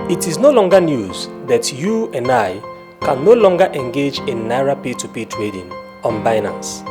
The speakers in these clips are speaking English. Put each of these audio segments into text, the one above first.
It is no longer news that you and I can no longer engage in Naira P2P trading on Binance,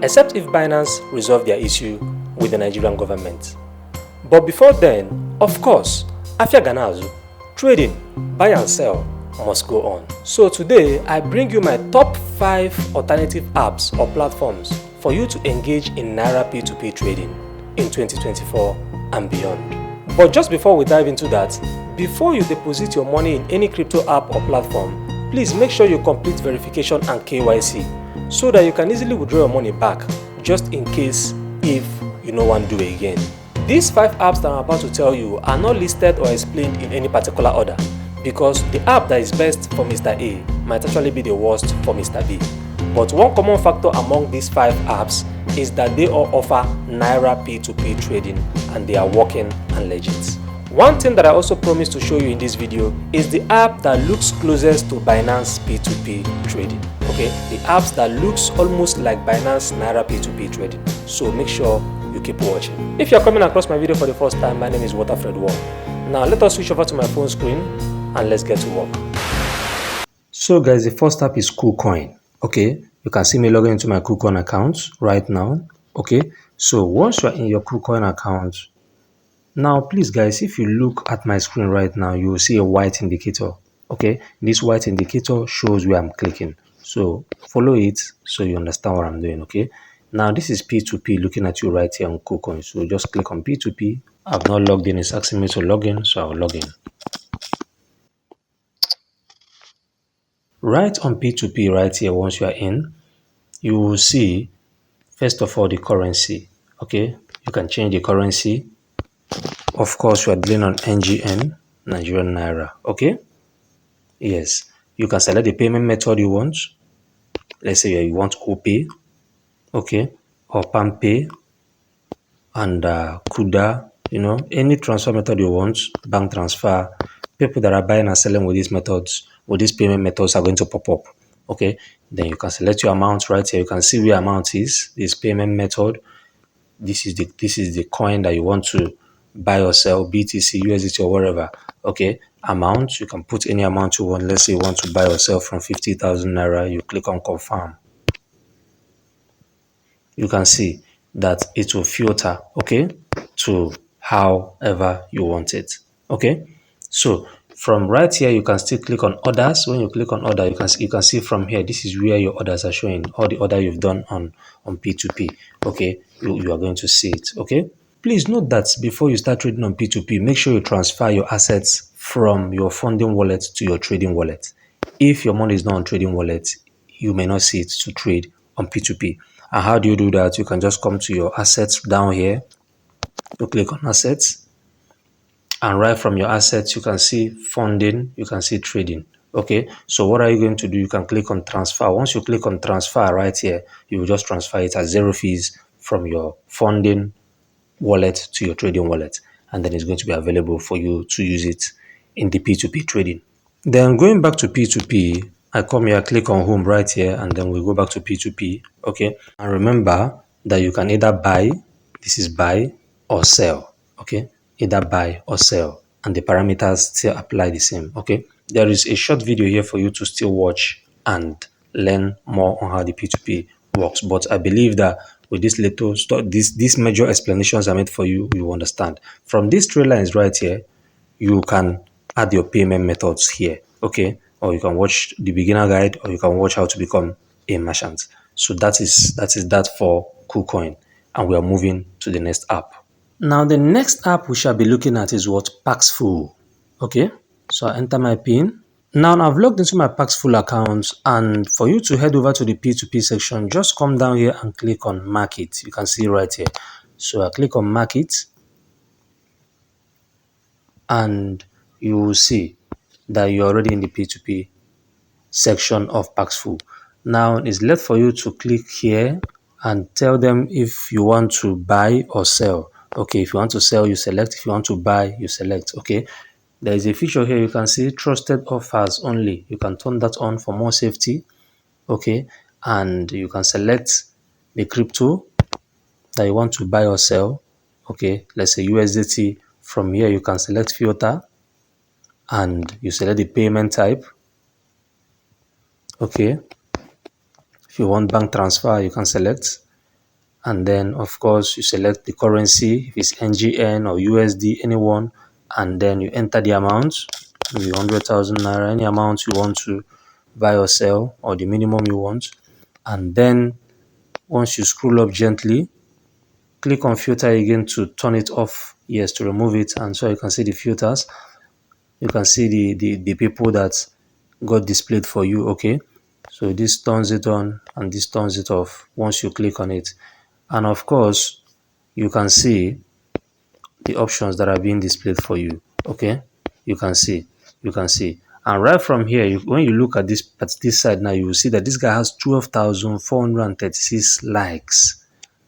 except if Binance resolve their issue with the Nigerian government. But before then, of course, Afia Ganazu, trading, buy and sell must go on. So today, I bring you my top 5 alternative apps or platforms for you to engage in Naira P2P trading in 2024 and beyond. But just before we dive into that, before you deposit your money in any crypto app or platform, please make sure you complete verification and KYC so that you can easily withdraw your money back just in case if you no want to do it again. These 5 apps that I'm about to tell you are not listed or explained in any particular order because the app that is best for Mr. A might actually be the worst for Mr. B. But one common factor among these 5 apps is that they all offer Naira P2P trading and they are working and legit. One thing that I also promised to show you in this video is the app that looks closest to Binance P2P trading. Okay, the apps that looks almost like Binance Naira P2P trading. So make sure you keep watching. If you're coming across my video for the first time, my name is Waterfred Wall. Now let us switch over to my phone screen and let's get to work. So guys, the first app is KuCoin. Okay, you can see me logging into my KuCoin account right now. Okay, so once you're in your KuCoin account, now please guys, if you look at my screen right now, you will see a white indicator. Okay, this white indicator shows where I'm clicking. So follow it so you understand what I'm doing. Okay, now this is P2P looking at you right here on KuCoin. So just click on P2P. I've not logged in, it's asking me to log in, so I'll log in. Right on P2P right here, once you are in, you will see first of all the currency. Okay, you can change the currency. Of course, you are dealing on NGN, Nigerian Naira. Okay, yes, you can select the payment method you want. Let's say you want OPay, okay, or PalmPay and Kuda, any transfer method you want, bank transfer. People that are buying and selling with these methods, with these payment methods are going to pop up. Okay, then you can select your amount right here. You can see where amount is, this payment method. This is the coin that you want to buy or sell, BTC, USDT, or whatever. Okay, amount, you can put any amount you want. Let's say you want to buy or sell from 50,000 Naira. You click on confirm. You can see that it will filter, okay, to however you want it. Okay, so from right here you can still click on orders. When you click on order, you can see from here, this is where your orders are showing, all the order you've done on P2P. Okay, you are going to see it. Okay, please note that before you start trading on P2P, make sure you transfer your assets from your funding wallet to your trading wallet. If your money is not on trading wallet, you may not see it to trade on P2P. And how do you do that? You can just come to your assets down here. You click on assets, and right from your assets, you can see funding, you can see trading. Okay, so what are you going to do? You can click on transfer. Once you click on transfer right here, you will just transfer it at 0 fees from your funding wallet to your trading wallet, and then it's going to be available for you to use it in the P2P trading. Then going back to P2P, I come here, click on home right here, and then we go back to P2P. Okay, and remember that you can either buy, this is buy, or sell. Okay, either buy or sell, and the parameters still apply the same. Okay, there is a short video here for you to still watch and learn more on how the P2P works. But I believe that with this little these major explanations I made for you, you understand. From these 3 lines right here, you can add your payment methods here. Okay, or you can watch the beginner guide, or you can watch how to become a merchant. So that is that for KuCoin, and we are moving to the next app. Now the next app we shall be looking at is what? PXfull. Okay, so I enter my pin. Now I've logged into my PXfull account, and for you to head over to the P2P section, just come down here and click on market. You can see right here. So I click on market, and you will see that you're already in the P2P section of PXfull. Now it's left for you to click here and tell them if you want to buy or sell. Okay, if you want to sell, you select. If you want to buy, you select. Okay, there is a feature here you can see trusted offers only. You can turn that on for more safety. Okay, and you can select the crypto that you want to buy or sell. Okay, let's say USDT. From here you can select filter, and you select the payment type. Okay, if you want bank transfer, you can select, and then of course you select the currency, if it's NGN or USD, anyone, and then you enter the amount, maybe 100,000 naira, any amount you want to buy or sell, or the minimum you want. And then once you scroll up gently, click on filter again to turn it off, yes, to remove it, and so you can see the filters. You can see the people that got displayed for you. Okay, so this turns it on and this turns it off once you click on it. And of course you can see the options that are being displayed for you. Okay, you can see, and right from here, when you look at this side now, you will see that this guy has 12,436 likes,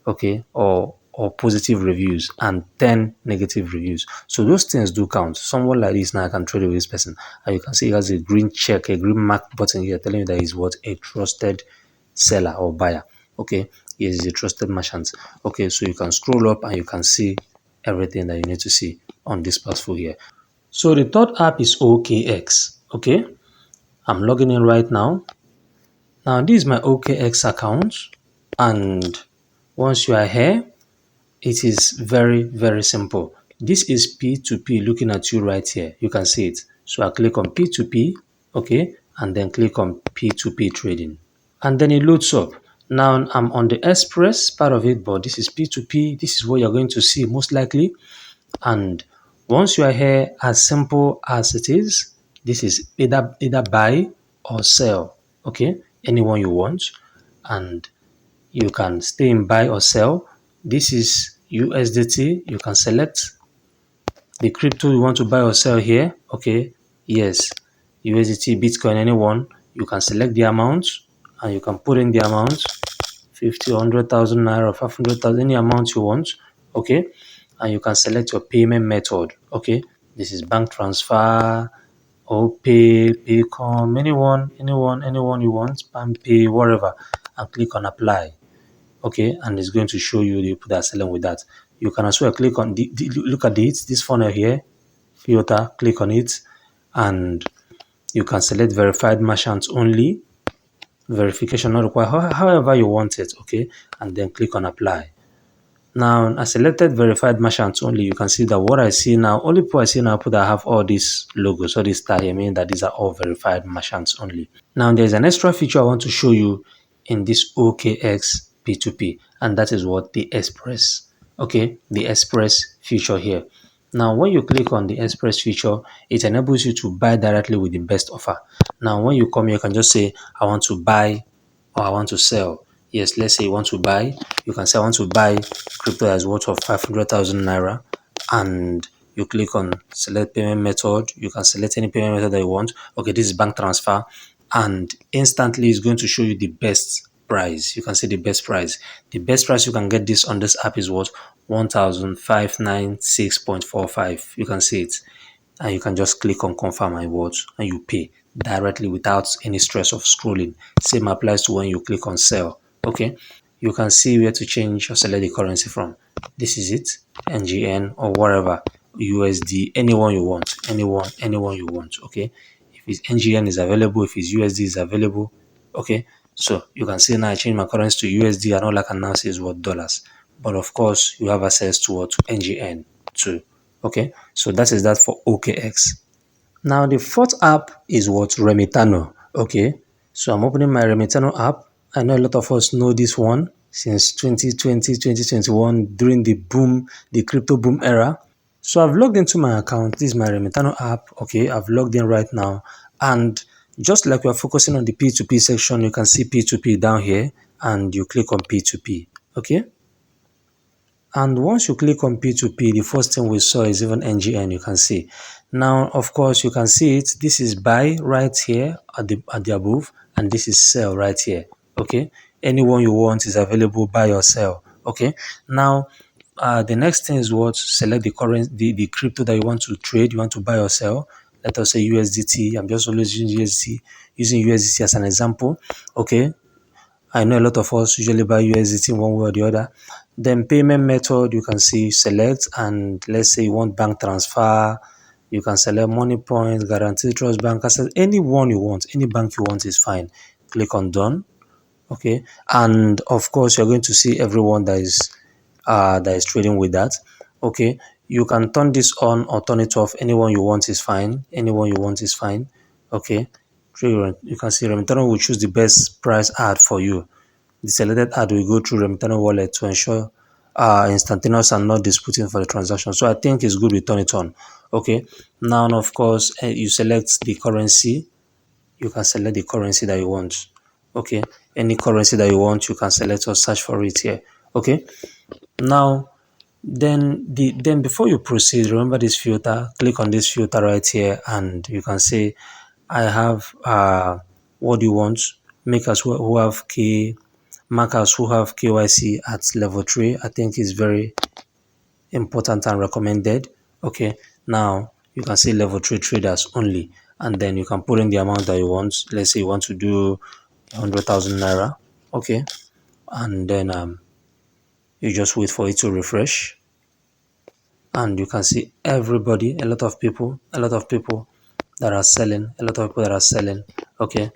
okay, or positive reviews, and 10 negative reviews. So those things do count. Someone like this now, I can trade with this person, and you can see he has a green check, a green mark button here telling you that he's what, a trusted seller or buyer. Okay, he is a trusted merchant. Okay, so you can scroll up and you can see everything that you need to see on this PXfull here. So the third app is OKX. Okay, I'm logging in right now. Now this is my OKX account, and once you are here, it is very, very simple. This is P2P looking at you right here. You can see it. So I click on P2P, okay, and then click on P2P trading. And then it loads up. Now I'm on the Express part of it, but this is P2P. This is what you're going to see most likely. And once you are here, as simple as it is, this is either buy or sell, okay, anyone you want, and you can stay in buy or sell. This is USDT. You can select the crypto you want to buy or sell here. Okay, yes, USDT, Bitcoin, anyone. You can select the amount and you can put in the amount, 50, 100,000 naira, 500,000, any amount you want. Okay, and you can select your payment method. Okay, this is bank transfer, OPay, Paycom, anyone you want, PayPay, whatever, and click on apply. Okay, and it's going to show you the people that are selling with that. You can as well click on look at this funnel here, filter, click on it, and you can select verified merchants only, verification not required, however you want it. Okay, and then click on apply. Now, I selected verified merchants only. You can see that what I see now, only people I see now, people that have all these logos, all these stars here, meaning that these are all verified merchants only. Now, there's an extra feature I want to show you in this OKX P2P, and that is what the Express. Okay, the Express feature here. Now, when you click on the Express feature, it enables you to buy directly with the best offer. Now, when you come here, you can just say, I want to buy or I want to sell. Yes, let's say you want to buy, you can say I want to buy crypto as worth of 500,000 naira, and you click on select payment method. You can select any payment method that you want. Okay, this is bank transfer, and instantly it's going to show you the best price. You can see the best price. The best price you can get this on this app is what, 1,596.45. You can see it, and you can just click on confirm and what, and you pay directly without any stress of scrolling. Same applies to when you click on sell. Okay, you can see where to change or select the currency from. This is it, NGN or whatever, USD, anyone you want, anyone you want. Okay, if it's NGN is available, if it's USD is available. Okay, so you can see now I change my currency to USD, and all I can now see is what, dollars. But of course you have access to what, to NGN too. Okay, so that is that for OKX. Now the fourth app is what, Remitano. Okay, so I'm opening my Remitano app. I know a lot of us know this one since 2020, 2021, during the boom, the crypto boom era. So I've logged into my account. This is my Remitano app. Okay, I've logged in right now, and just like we're focusing on the P2P section, you can see P2P down here, and you click on P2P. Okay, and once you click on P2P, the first thing we saw is even NGN, you can see. Now, of course, you can see it. This is buy right here at the above, and this is sell right here. Okay, anyone you want is available, buy or sell. Okay, now the next thing is what, select the current the crypto that you want to trade, you want to buy or sell. Let us say USDT. I'm just always using USDT as an example. Okay, I know a lot of us usually buy USDT in one way or the other. Then payment method, you can see select, and let's say you want bank transfer, You can select money point, guaranteed trust bank, access, any one you want, any bank you want is fine. Click on done. Okay, and of course you're going to see everyone that is trading with that. Okay, you can turn this on or turn it off. Anyone you want is fine. Anyone you want is fine. Okay, you can see Remitano will choose the best price ad for you. The selected ad will go through Remitano wallet to ensure instantaneous and not disputing for the transaction. So I think it's good we turn it on. Okay, now of course you select the currency. You can select the currency that you want. Okay, any currency that you want, you can select or search for it here. Okay, now then before you proceed, remember this filter. Click on this filter right here, and you can say, I have what do you want? Makers who have markers who have KYC at level 3. I think is very important and recommended. Okay, now you can see level 3 traders only, and then you can put in the amount that you want. Let's say you want to do 100,000 naira. Okay, and then you just wait for it to refresh, and you can see everybody, a lot of people that are selling, okay,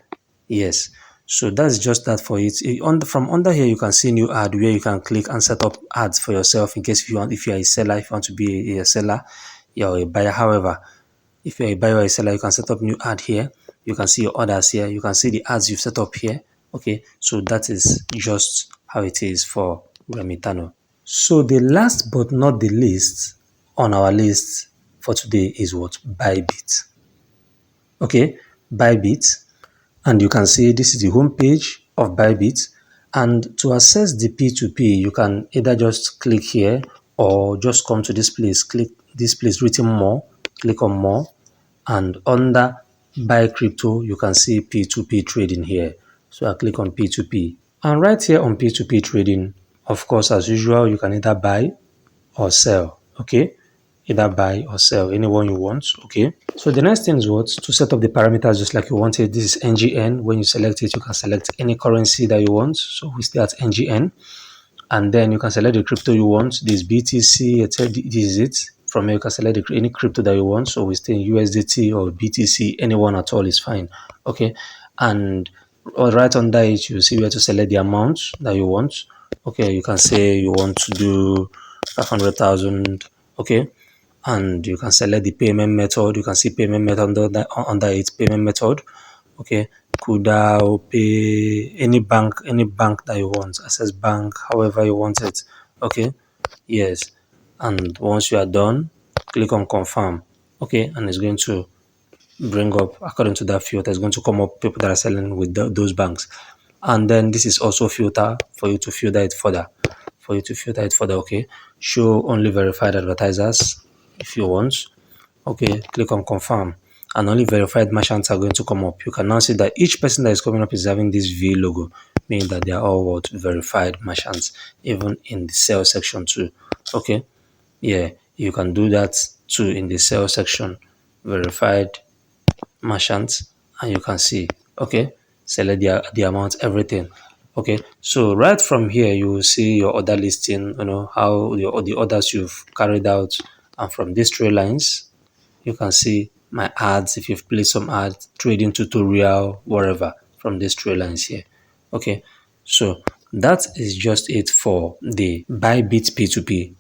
yes. So that's just that for it. From under here you can see new ad where you can click and set up ads for yourself in case if you are a seller, if you want to be a seller, you're a buyer. However, if you're a buyer or a seller, you can set up new ad here. You can see your orders here. You can see the ads you've set up here. Okay, so that is just how it is for Remitano. So the last but not the least on our list for today is what? BuyBit. Okay, BuyBit, and you can see this is the home page of BuyBit. And to access the P2P, you can either just click here or just come to this place, click this place written more, click on more, and under buy crypto, you can see P2P trading here. So I click on P2P, and right here on P2P trading, of course, as usual, you can either buy or sell. Okay, either buy or sell, anyone you want. Okay, so the next thing is what? To set up the parameters just like you wanted. This is NGN. When you select it, you can select any currency that you want. So we stay at NGN, and then you can select the crypto you want. This BTC, etc. This is it. From here you can select any crypto that you want. So we stay in USDT or BTC, anyone at all is fine. Okay, and right under it you see where to select the amount that you want. Okay, you can say you want to do 500,000. Okay, and you can select the payment method. You can see payment method under it, payment method. Okay, Kuda or Pay, any bank that you want, Access Bank, however you want it. Okay, yes, and once you are done, click on confirm. Okay, and it's going to bring up according to that filter. It's going to come up people that are selling with those banks, and then this is also filter for you to filter it further. Okay, show only verified advertisers if you want. Okay, click on confirm, and only verified merchants are going to come up. You can now see that each person that is coming up is having this V logo, meaning that they are all what? Verified merchants, even in the sales section too. Okay, yeah, you can do that too in the sales section, verified merchants, and you can see. Okay, select the amount, everything. Okay, so right from here you will see your order listing, how the orders you've carried out, and from these three lines you can see my ads, if you've placed some ads, trading tutorial, whatever, from these three lines here. Okay, so that is just it for the BuyBit P2P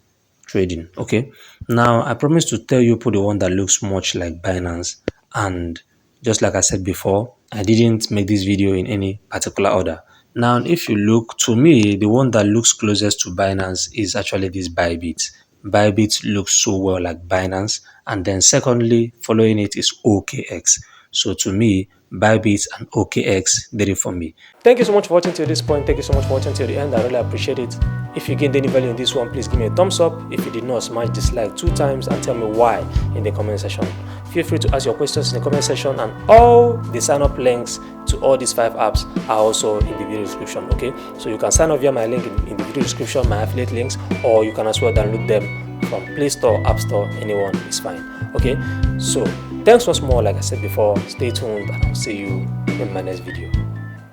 trading. Okay, now I promise to tell you put the one that looks much like Binance, and just like I said before, I didn't make this video in any particular order. Now if you look, to me the one that looks closest to Binance is actually this BuyBit. BuyBit looks so well like Binance, and then secondly following it is OKX. So to me, BuyBit and OKX did it for me. Thank you so much for watching till this point. Thank you so much for watching till the end. I really appreciate it. If you gained any value in this one, please give me a thumbs up. If you did not, smash dislike 2 times and tell me why in the comment section. Feel free to ask your questions in the comment section, and all the sign up links to all these 5 apps are also in the video description. Okay, so you can sign up via my link in the video description, my affiliate links, or you can as well download them from Play Store, App Store, anyone is fine. Okay, so thanks once more. Like I said before, stay tuned and I'll see you in my next video.